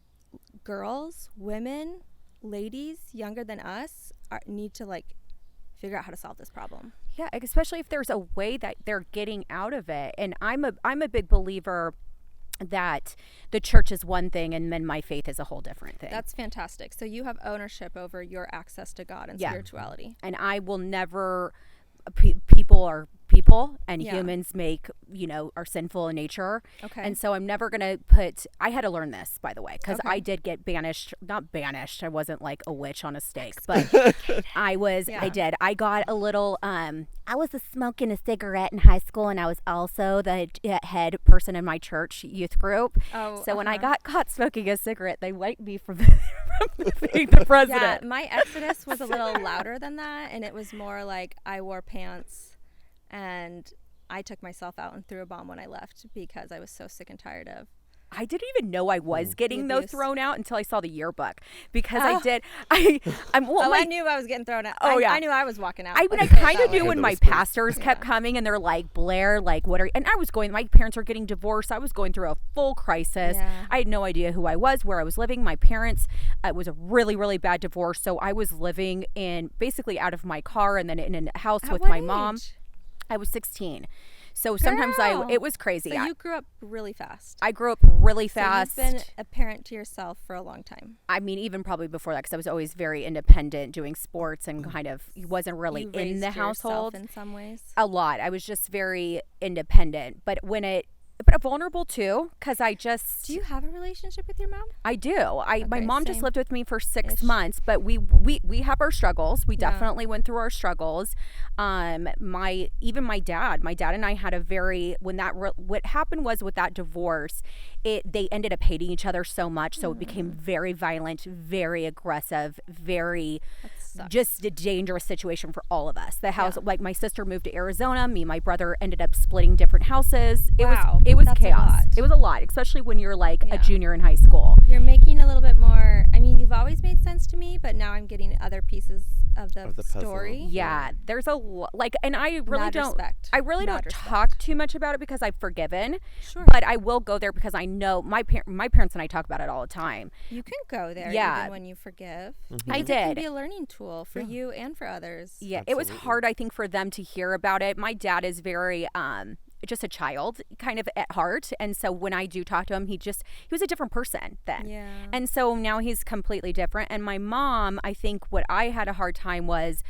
girls, women, ladies younger than us need to like figure out how to solve this problem. Yeah, especially if there's a way that they're getting out of it. And I'm a big believer that the church is one thing and then my faith is a whole different thing. That's fantastic. So you have ownership over your access to God and Yeah. spirituality. And I will never people are people, and Yeah. humans are sinful in nature. Okay. And so I'm never going to I had to learn this, by the way, because Okay. I did get not banished. I wasn't like a witch on a stake, but I was, Yeah. I did. I got a little, I was smoking a cigarette in high school, and I was also the head person in my church youth group. Oh, So when I uh-huh. got caught smoking a cigarette, they wiped me from being the Yeah, president. my exodus was a little louder than that, and it was more like I wore pants and I took myself out and threw a bomb when I left because I was so sick and tired of. I didn't even know I was getting those abuse. thrown out until I saw the yearbook, because Oh. I did. I'm well, I my, knew I was getting thrown out. Oh, yeah. I knew I was walking out. I mean, I Let's say it kind that of way. knew when Yeah, my those things. pastors kept Yeah. coming and they're like, Blair, like, what are you? And I was my parents were getting divorced. I was going through a full crisis. Yeah. I had no idea who I was, where I was living. My parents, it was a really, really bad divorce. So I was living basically out of my car and then in a house At with what my mom. age? I was 16. So sometimes Girl. it was crazy. So you grew up really fast. I grew up really So fast. you've been a parent to yourself for a long time. I mean, even probably before that, because I was always very independent, doing sports, and kind of wasn't really You in raised the yourself household in some ways. a lot. I was just very independent. But when it but vulnerable too, because Do you have a relationship with your mom? I do. My Okay, mom just same. lived with me for 6 Ish. months, but we have our struggles. We Yeah. definitely went through our struggles. My dad and I had a very what happened was with that divorce, they ended up hating each other so much, so it became very violent, very aggressive, very That sucks. just a dangerous situation for all of us. The house, Yeah. like my sister moved to Arizona, me and my brother ended up splitting different houses. Wow, It was that's a chaos. lot. It was a lot, especially when you're like Yeah. a junior in high school. You're making a little bit more. I mean, you've always made sense to me, but now I'm getting other pieces of the puzzle. story. Yeah, there's and I really Mad don't respect. I really Mad don't respect. talk too much about it because I've forgiven, Sure. but I will go there because I know my parents and I talk about it all the time. You can go there Yeah. even when you forgive. I Because It can did. be a learning tool for you and for others. Yeah, it was Absolutely. hard, I think, for them to hear about it. My dad is very just a child kind of at heart, and so when I do talk to him, he was a different person then. Yeah. And so now he's completely different. And my mom, I think what I had a hard time was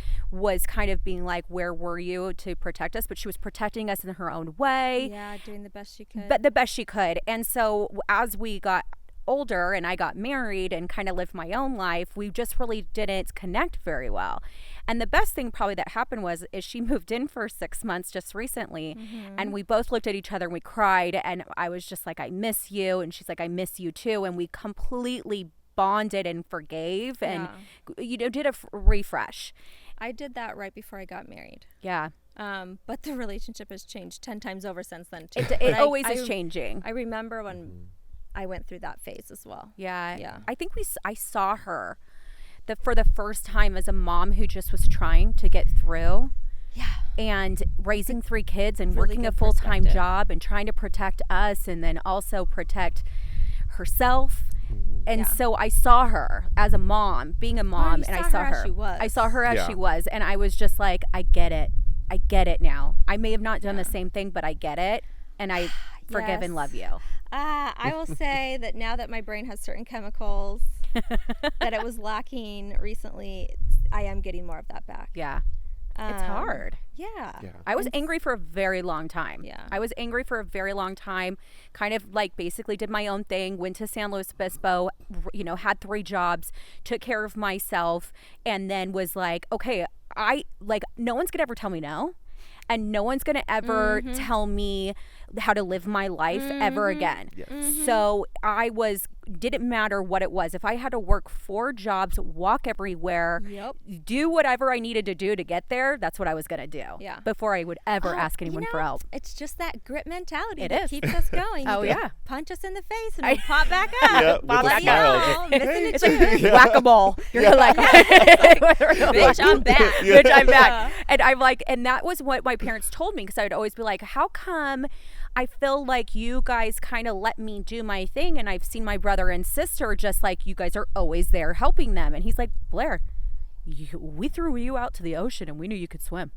kind of being like, where were you to protect us? But she was protecting us in her own way, Yeah, doing the best she could. but the best she could. And so as we got older and I got married and kind of lived my own life, we just really didn't connect very well. And the best thing probably that happened is she moved in for 6 months just recently, and we both looked at each other and we cried, and I was just like, I miss you, and she's like, I miss you too, and we completely bonded and forgave and did a refresh. I did that right before I got married. Yeah, But the relationship has changed 10 times over since then too. it But always is changing. I remember when I went through that phase as well. Yeah. Yeah. I think I saw her for the first time as a mom who just was trying to get through Yeah. and raising 3 kids and Really working a good full-time perspective. job and trying to protect us and then also protect herself. And Yeah. so I saw her as a mom, being a mom, you and I saw saw her her. as she was. I saw her as Yeah. she was, and I was just like, I get it. I get it now. I may have not done Yeah. the same thing, but I get it, and I forgive and love you. I will say that now that my brain has certain chemicals that it was lacking recently, I am getting more of that back. Yeah. It's hard. Yeah. Yeah. I was angry for a very long time. Yeah. I was angry for a very long time. Kind of like basically did my own thing, went to San Luis Obispo, had 3 jobs, took care of myself, and then was like, okay, no one's gonna ever tell me no. And no one's gonna ever tell me how to live my life ever again. Yes. So didn't matter what it was. If I had to work 4 jobs, walk everywhere, Yep. do whatever I needed to do to get there, that's what I was gonna do. Yeah. Before I would ever Oh, ask anyone for help. It's just that grit mentality It that is. keeps us going. Oh, You yeah. punch us in the face and we'll pop back up. Yeah, with Let a you smile. know, missing a It's tooth. like whack-a-mole. You're like, Bitch, I'm back. Bitch, I'm back. Yeah. And I'm like, and that was what my parents told me, because I would always be like, how come I feel like you guys kind of let me do my thing, and I've seen my brother and sister just like you guys are always there helping them. And he's like, Blair, we threw you out to the ocean and we knew you could swim.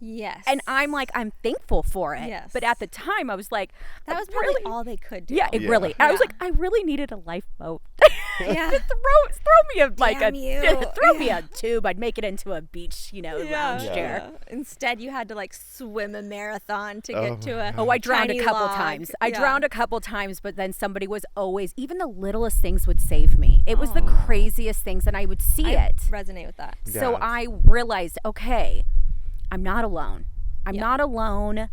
Yes. And I'm like, I'm thankful for it. Yes. But at the time I was like, that I was probably really, all they could do. yeah, it Yeah. really. I was Yeah. like, I really needed a lifeboat. Yeah. throw me a Damn you. throw me a tube. I'd make it into a beach, lounge Yeah. chair. Instead, you had to like swim a marathon to Oh get to my a. Oh, I drowned tiny a couple log. times. I Yeah. drowned a couple times, but then somebody was always, even the littlest things would save me. It was the craziest things, and I would see I it. resonate with that. So Yeah. I realized, okay, I'm not alone. I'm Yeah. not alone.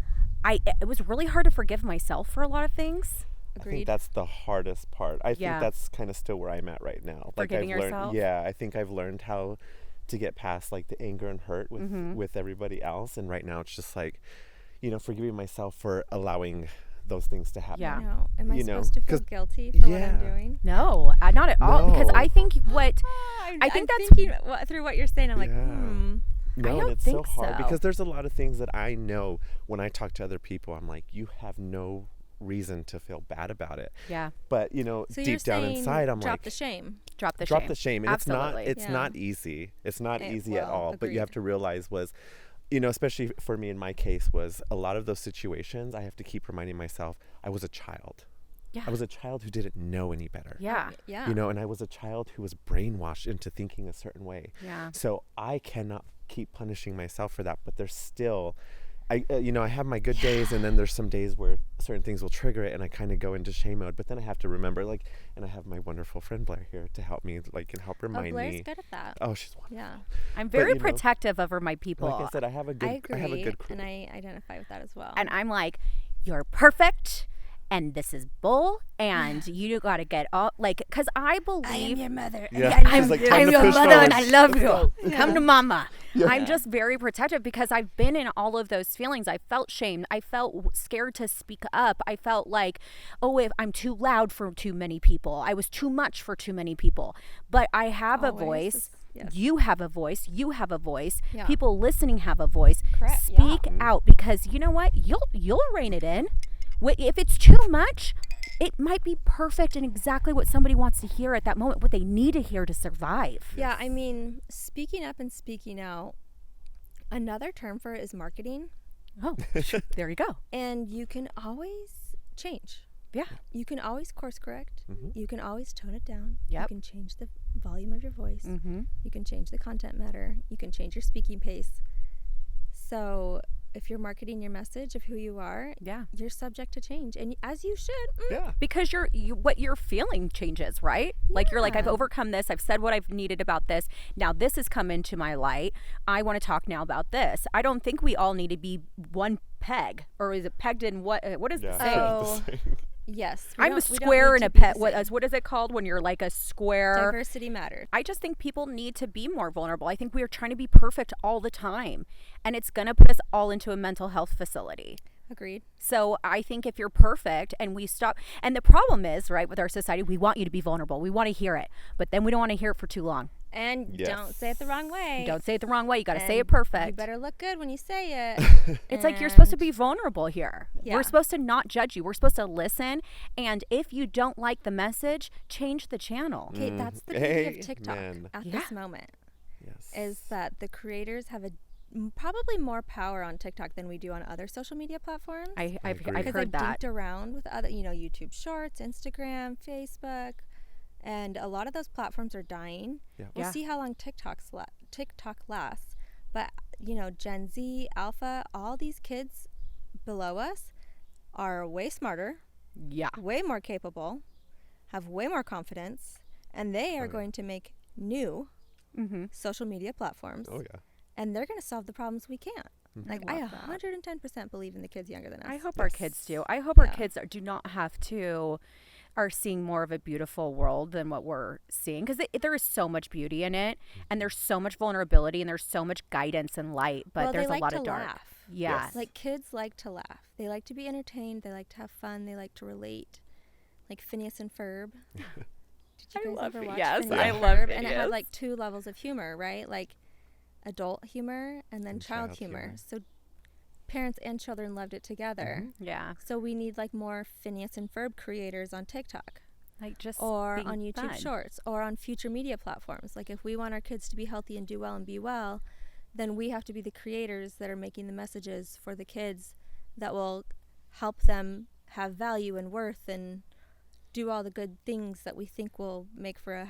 It was really hard to forgive myself for a lot of things. I think Agreed. that's the hardest part. I Yeah. think that's kind of still where I'm at right now. Forgiving I've learned, yourself? yeah, I think I've learned how to get past like the anger and hurt with everybody else, and right now it's just like, forgiving myself for allowing those things to happen. Yeah. No. Am I You know, supposed to feel 'cause- guilty for what I'm yeah. doing? No, not at all. Because No. I think I think I'm that's thinking through what you're saying. I'm like, Yeah. No, don't and it's so think hard so. because there's a lot of things that I know when I talk to other people. I'm like, you have no reason to feel bad about it. Yeah. But So deep you're down saying inside, I'm drop like, the shame. Drop the drop shame. the shame, and Absolutely. it's Yeah. not easy. It's not easy at well, all. But you have agreed. to realize was, especially for me in my case, was a lot of those situations. I have to keep reminding myself I was a child. Yeah. I was a child who didn't know any better. Yeah. Yeah. And I was a child who was brainwashed into thinking a certain way. Yeah. So I cannot keep punishing myself for that, but there's still I I have my good days, and then there's some days where certain things will trigger it, and I kind of go into shame mode. But then I have to remember, like, and I have my wonderful friend Blair here to help me, like, and help remind Blair's me. good at that. Oh, she's wonderful. Yeah, I'm very you know, protective over my people. Like I said, I have a good, I agree, I have a good crew. and I identify with that as well. And I'm like, you're perfect. And this is bull, and you got to get all, like, because I believe. your mother. Yeah, I'm, she's like, I'm "Time to your push mother and forward. I love Let's you. go." Come to mama. Yeah. I'm just very protective because I've been in all of those feelings. I felt shamed. I felt scared to speak up. I felt like, oh, if I'm too loud for too many people. I was too much for too many people. But I have a Always voice. is- yes. You have a voice. You have a voice. Yeah. People listening have a voice. Correct, Speak yeah. out, because you know what? You'll rein it in. If it's too much, it might be perfect and exactly what somebody wants to hear at that moment, what they need to hear to survive. Yeah, I mean, speaking up and speaking out, another term for it is marketing. Oh, there you go. And you can always change. Yeah. You can always course correct. Mhm. You can always tone it down. Yep. You can change the volume of your voice. Mm-hmm. You can change the content matter. You can change your speaking pace. So if you're marketing your message of who you are, Yeah. you're subject to change. And as you should. Yeah. Because what you're feeling changes, right? Like you're like, I've Yeah. overcome this. I've said what I've needed about this. Now this has come into my light. I want to talk now about this. I don't think we all need to be one peg, or is it pegged in what? What is the Yeah. saying? Oh. The same. Yes. I'm a we don't square need and to a be peg. the same. What is it called when you're like a square? Diversity matters. I just think people need to be more vulnerable. I think we are trying to be perfect all the time, and it's going to put us all into a mental health facility. Agreed. So I think if you're perfect and we stop, and the problem is, right, with our society, we want you to be vulnerable. We want to hear it, but then we don't want to hear it for too long. And Yes. don't say it the wrong way. Don't say it the wrong way. You got to say And it perfect. You better look good when you say it. It's like you're supposed to And- be vulnerable here. Yeah. We're supposed to not judge you. We're supposed to listen. And if you don't like the message, change the channel. Okay, that's the beauty of TikTok Amen. at Yeah. this moment, Yes. is that the creators have probably more power on TikTok than we do on other social media platforms. I've agree. I've Because heard I've that. dinked around with other, YouTube Shorts, Instagram, Facebook, and a lot of those platforms are dying. Yeah. We'll Yeah. see how long TikTok lasts. But, Gen Z, Alpha, all these kids below us are way smarter, Yeah. way more capable, have way more confidence, and they are yeah. going to make new Mm-hmm. social media platforms, Oh yeah. and they're going to solve the problems we can't. Like, I love that. 110% believe in the kids younger than us. I hope our Yes. kids do. I hope our Yeah. kids do not have to, are seeing more of a beautiful world than what we're seeing, because there is so much beauty in it, and there's so much vulnerability, and there's so much guidance and light, but Well, there's they like a lot to of dark. laugh. Yeah. Yes. Like, kids like to laugh. They like to be entertained. They like to have fun. They like to relate. Like Phineas and Ferb. Did I you guys love ever it. watch Yes, Phineas I and love Ferb? it, And it yes. had like 2 levels of humor, right? Like adult humor and then And child child humor. humor. So parents and children loved it together. Yeah. So we need like more Phineas and Ferb creators on TikTok Like just or being on YouTube fun. Shorts or on future media platforms. Like, if we want our kids to be healthy and do well and be well, then we have to be the creators that are making the messages for the kids that will help them have value and worth and do all the good things that we think will make for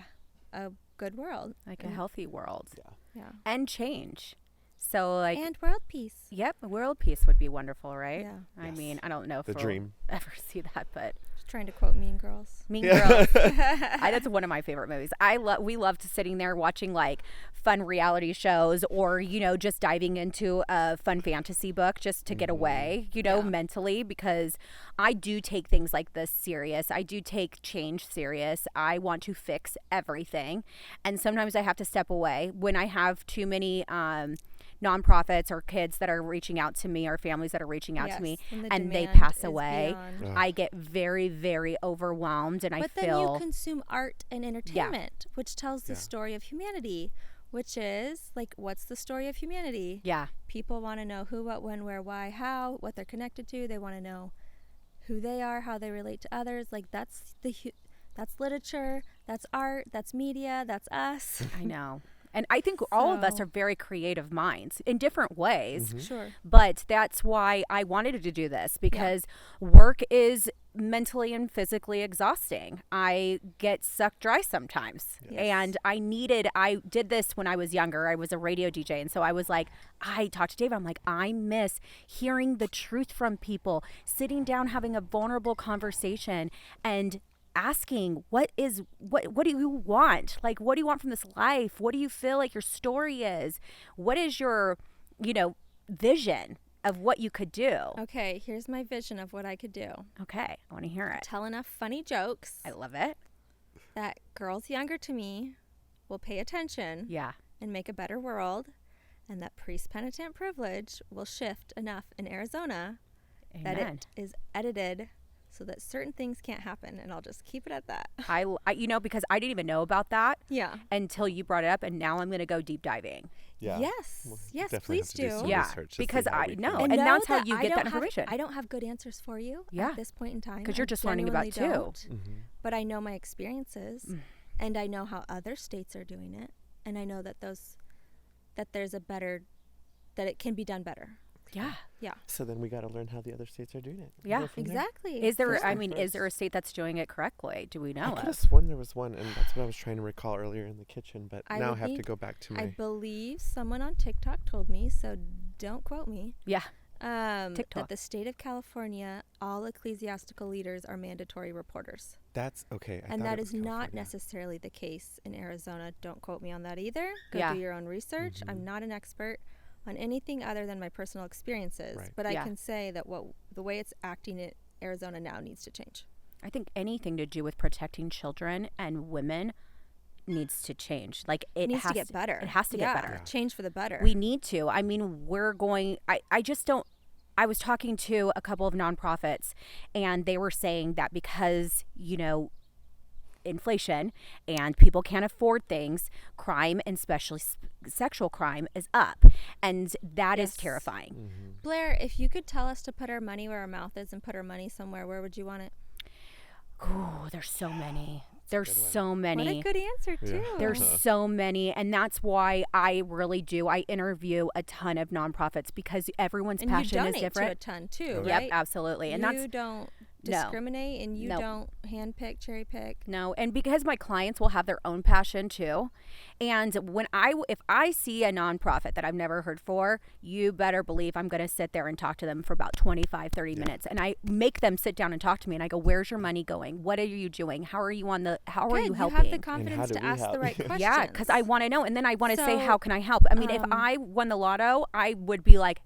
a good world. Like a And- healthy world Yeah. and change. So like, And world peace. yep, world peace would be wonderful, right? Yeah. I Yes. mean, I don't know if The we'll dream. ever see that, but Just trying to quote Mean Girls. Mean Yeah. Girls. That's one of my favorite movies. We loved sitting there watching like fun reality shows, or just diving into a fun fantasy book just to get away, Yeah. mentally, because I do take things like this serious. I do take change serious. I want to fix everything, and sometimes I have to step away when I have too many nonprofits or kids that are reaching out to me, or families that are reaching out to me, Yes, the and they demand pass is away. beyond. I get very, very overwhelmed, and I But then feel you consume art and entertainment, which tells the story of humanity, which is like, what's the story of humanity? yeah, People want to know who, what, when, where, why, how, what they're connected to. They want to know who they are, how they relate to others. Like, that's that's literature, that's art, that's media, that's us. I know. And I think all of us So- are very creative minds in different ways. Sure. But that's why I wanted to do this, because work is mentally and physically exhausting. I get sucked dry sometimes. Yes. And I did this when I was younger. I was a radio DJ. And so I was like, I talked to David. I'm like, I miss hearing the truth from people, sitting down, having a vulnerable conversation and asking, what do you want? Like, what do you want from this life? What do you feel like your story is? What is your, vision of what you could do? Okay, here's my vision of what I could do. Okay, I want to hear it. Tell enough funny jokes I love it. that girls younger to me will pay attention Yeah. and make a better world, and that priest-penitent privilege will shift enough in Arizona that Amen. it is edited so that certain things can't happen, and I'll just keep it at that. I because I didn't even know about that Yeah. until you brought it up, and now I'm going to go deep diving. Yeah. Yes. We'll yes, definitely please have to do do. some Yeah, research to see because how I we know. can- And know that's how you I get that don't have- information. I don't have good answers for you Yeah. at this point in time. 'Cause you're I just learning about genuinely too. don't. Mhm. But I know my experiences, and I know how other states are doing it, and I know that that it can be done better. Yeah. Yeah. So then we got to learn how the other states are doing it. We'll Yeah. go from there. Exactly. Is there? First I thing mean, first. is there a state that's doing it correctly? Do we I know could of? have sworn there was one, and that's what I was trying to recall earlier in the kitchen, but I now I would have to need- go back to I my. believe someone on TikTok told me, so don't quote me. Yeah. That TikTok. the state of California, all ecclesiastical leaders are mandatory reporters. That's okay. I And thought that it is was not California. necessarily the case in Arizona. Don't quote me on that either. Go Yeah. do your own research. Mm-hmm. I'm not an expert on anything other than my personal experiences, Right. but Yeah. I can say that the way it's acting in Arizona now needs to change. I think anything to do with protecting children and women needs to change. Like It needs has to get better. It has to Yeah, get better. Yeah. Change for the better. We need to. I mean, I just don't. I was talking to a couple of nonprofits, and they were saying that because, inflation and people can't afford things, crime and especially sexual crime is up. And that is Yes. terrifying. Mm-hmm. Blair, if you could tell us to put our money where our mouth is and put our money somewhere, where would you want it? Ooh, there's so many. There's good one. so What many. a good answer, Yeah. too. There's so many, and that's why I really do. I interview a ton of nonprofits because everyone's and you passion donate is to a different. ton, too, Oh, right? Yep, absolutely. And you that's don't No. discriminate, and you No. don't handpick, cherry pick. no, and because my clients will have their own passion too. And if I see a nonprofit that I've never heard for, you better believe I'm going to sit there and talk to them for about 25, 30 minutes. And I make them sit down and talk to me, and I go, "Where's your money going? What are you doing? How are you Good, helping?" you have the confidence do to we ask the help? right questions. Yeah, because I want to know, and then I want to say, So, "How can I help?" I mean, if I won the lotto, I would be like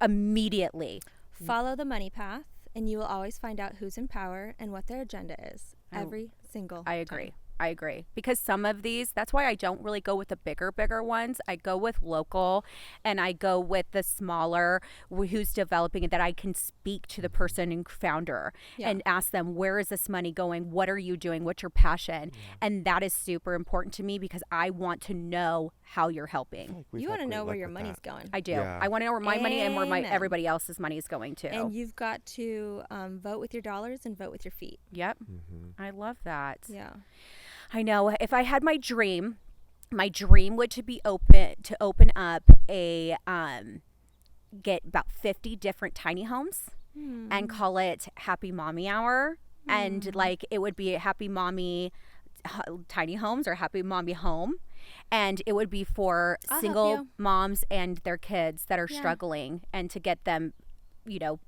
immediately. Follow the money path, and you will always find out who's in power and what their agenda is I- every single I agree. time. I agree. Because some of these, that's why I don't really go with the bigger ones. I go with local, and I go with the smaller who's developing it, that I can speak to the person and founder Yeah. and ask them, where is this money going? What are you doing? What's your passion? And that is super important to me because I want to know how you're helping. You want to know where your money's going. I do. Yeah. I want to know where my money and where Amen. everybody else's money is going to. And you've got to vote with your dollars and vote with your feet. Yep. Mm-hmm. I love that. Yeah. I know. If I had my dream would to open up a get about 50 different tiny homes and call it Happy Mommy Hour, and like it would be a Happy Mommy tiny homes or Happy Mommy home, and it would be for I'll help single you. moms and their kids that are Yeah. struggling, and to get them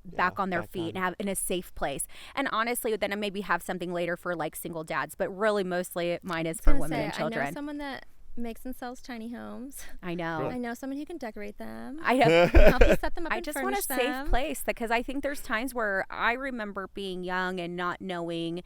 back on their back feet on. and have in a safe place. And honestly, then I maybe have something later for like single dads, but really mostly mine is for Gonna women say, and I know children. someone that makes and sells tiny homes. I know. Really? I know someone who can decorate them. I know. help you set them up I and just want a furnish safe them. place, because I think there's times where I remember being young and not knowing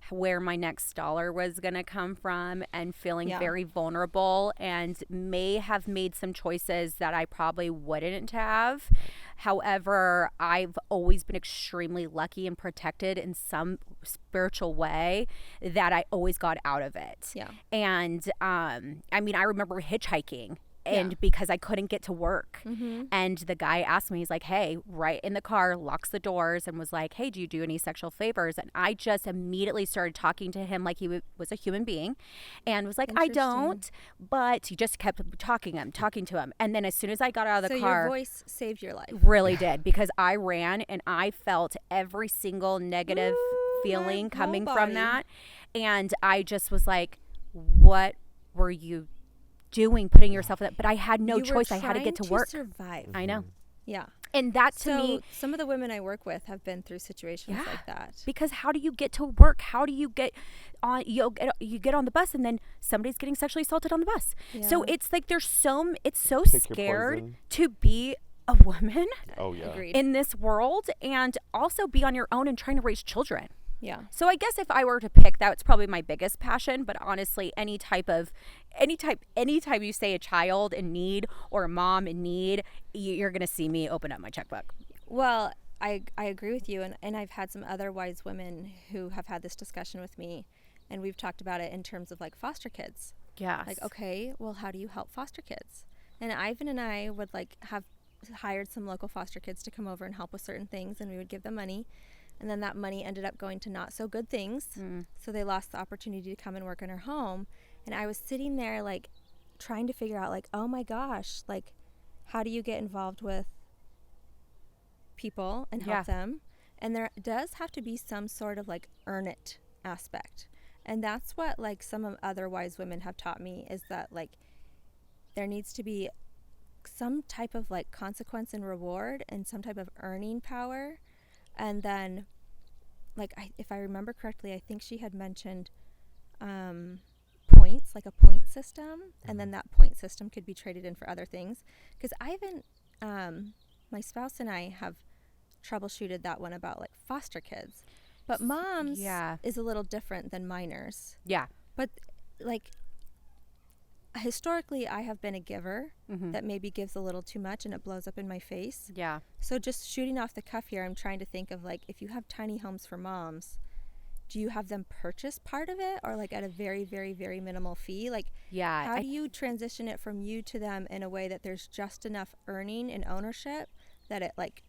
where my next dollar was going to come from, and feeling Yeah. very vulnerable, and may have made some choices that I probably wouldn't have. However, I've always been extremely lucky and protected in some spiritual way that I always got out of it. Yeah. And I mean, I remember hitchhiking, and Yeah. because I couldn't get to work. Mm-hmm. And the guy asked me, he's like, "Hey," right in the car, locks the doors, and was like, "Hey, do you do any sexual favors?" And I just immediately started talking to him like he was a human being, and was like, "I don't," but he just kept talking to him. And then as soon as I got out of the So car, your voice saved your life. really did, because I ran and I felt every single negative feeling my whole coming from body. that. And I just was like, what were you doing putting yourself in that? But I had no You were choice. I had to get to trying work. survive. I know. Yeah. And that to So me, some of the women I work with have been through situations like that. because how do you get to work? How do you get on? You get on the bus, and then somebody's getting sexually assaulted on the bus. So Yeah. it's like it's so Pick your scared poison. to be a woman Oh yeah. Agreed. in this world, and also be on your own and trying to raise children. Yeah. So I guess if I were to pick, that's probably my biggest passion. But honestly, anytime you say a child in need or a mom in need, you're gonna see me open up my checkbook. Well, I agree with you, and I've had some other wise women who have had this discussion with me, and we've talked about it in terms of like foster kids. Yes. Like, okay, well, how do you help foster kids? And Ivan and I would like have hired some local foster kids to come over and help with certain things, and we would give them money, and then that money ended up going to not so good things. So they lost the opportunity to come and work in our home. And I was sitting there like trying to figure out like, oh my gosh, like how do you get involved with people and help them? And there does have to be some sort of like earn it aspect. And that's what like some other wise women have taught me, is that like there needs to be some type of like consequence and reward and some type of earning power. And then like if I remember correctly, I think she had mentioned points, like a point system, and then that point system could be traded in for other things. Because my spouse and I have troubleshooted that one about like foster kids, but moms is a little different than minors. Yeah. But like historically, I have been a giver that maybe gives a little too much and it blows up in my face. Yeah. So just shooting off the cuff here, I'm trying to think of like, if you have tiny homes for moms, do you have them purchase part of it, or like at a very, very, very minimal fee? Like, how do you transition it from you to them in a way that there's just enough earning and ownership that it like,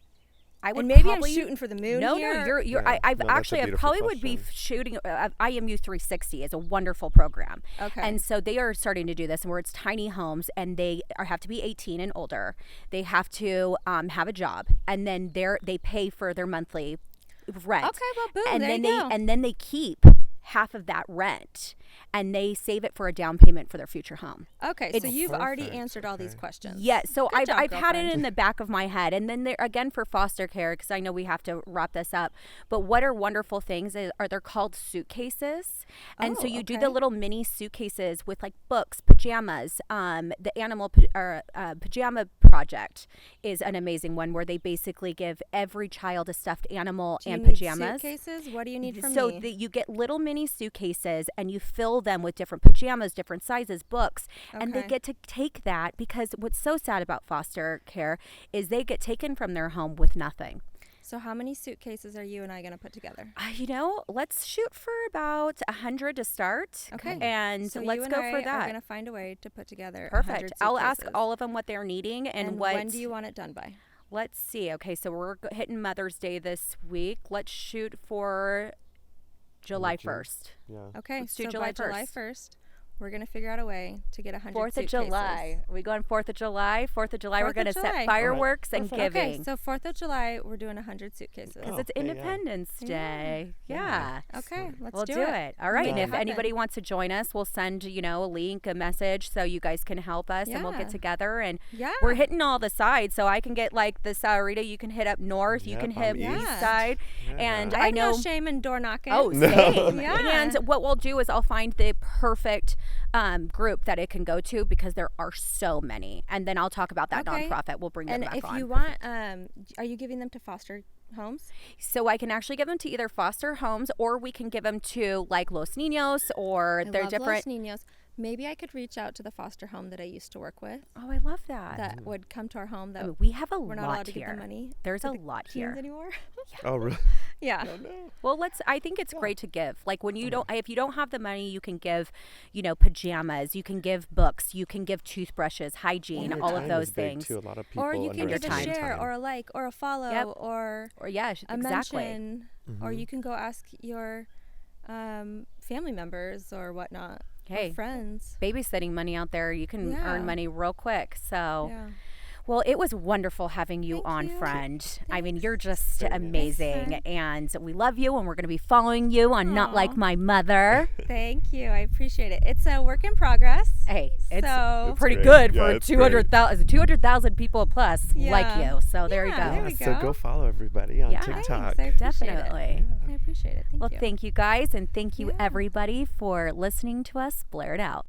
I would, and maybe probably, I'm shooting for the moon No, here. you're. Yeah. I've No, that's a actually, I beautiful probably would be question. shooting. IMU 360 is a wonderful program. Okay. And so they are starting to do this, where it's tiny homes, and they have to be 18 and older. They have to have a job, and then they pay for their monthly rent. Okay, well, boom, and there then you go. And then they keep half of that rent, and they save it for a down payment for their future home. Okay, so you've already Perfect, answered all these okay. questions. Yeah, so Good job, I've had it girlfriend. in the back of my head. And then there again for foster care, because I know we have to wrap this up, but what are wonderful things are they're called suitcases. And so you do the okay. little mini suitcases with like books, pajamas. The animal pajama project is an amazing one, where they basically give every child a stuffed animal Do you and need pajamas. suitcases? What do you need from So me? you get little mini suitcases, and you fill them with different pajamas, different sizes, books, and they Okay. get to take that, because what's so sad about foster care is they get taken from their home with nothing. So how many suitcases are you and I going to put together? Let's shoot for about 100 to start. Okay. And So let's you and go I for are that. going to find a way to put together Perfect. 100 I'll ask suitcases. all of them what they're needing and what. when do you want it done by? Let's see. Okay, so we're hitting Mother's Day this week. Let's shoot for July June. 1st. Yeah. Okay, Let's do so July by July 1st. 1st, we're going to figure out a way to get 100 4th of suitcases. July. Are we going 4th of July? 4th of July, we're 4th going of to July. set fireworks and Perfect. giving. Okay, so 4th of July, we're doing 100 suitcases. Because Oh, it's okay, yeah. Independence Day. Yeah. Okay, let's We'll do do it. All right. Make And it if happen. anybody wants to join us, we'll send, a link, a message, so you guys can help us, and we'll Yeah. get together. And Yeah. we're hitting all the sides. So I can get like the Rita, you can hit up north, you Yep, can I'm hit east. east side. Yeah. And I have know. no shame in door knocking. Oh, same. Yeah. And what we'll do is I'll find the perfect group that it can go to, because there are so many. And then I'll talk about that Okay. nonprofit. We'll bring them And back if on. you want, are you giving them to foster homes? So I can actually give them to either foster homes, or we can give them to like Los Niños, or I they're love different. Los Niños. Maybe I could reach out to the foster home that I used to work with Oh, I love that. that would come to our home that I mean, we have a we're not lot allowed to give here. them money. There's to a the lot teens here. anymore. Oh, really? Yeah. No. Well, I think it's great to give. Like when you don't, if you don't have the money, you can give, pajamas, you can give books, you can give toothbrushes, hygiene, Your all of time those is big, things. too. A lot of people Or you can give a underestimate share time. or a like or a follow Yep. or Or yeah, a exactly. mention, or you can go ask your family members or whatnot. Hey. Or friends. Babysitting money out there, you can Yeah. earn money real quick. So. Yeah. Well, it was wonderful having you Thank on, you. friend. I mean, Thanks. you're just Very nice. amazing. Thanks, And we love you, and we're going to be following you on Not Like Aw. My Mother. Thank you. I appreciate it. It's a work in progress. Hey, it's So- pretty great. good Yeah, for it's 200,000 people plus like Yeah. you. So there you Yeah, go. there we So go. go follow everybody on Yeah. TikTok. Thanks. I appreciate Definitely. it. I appreciate it. Thank Well, you. thank you guys, and thank you Yeah. everybody for listening to us blare it out.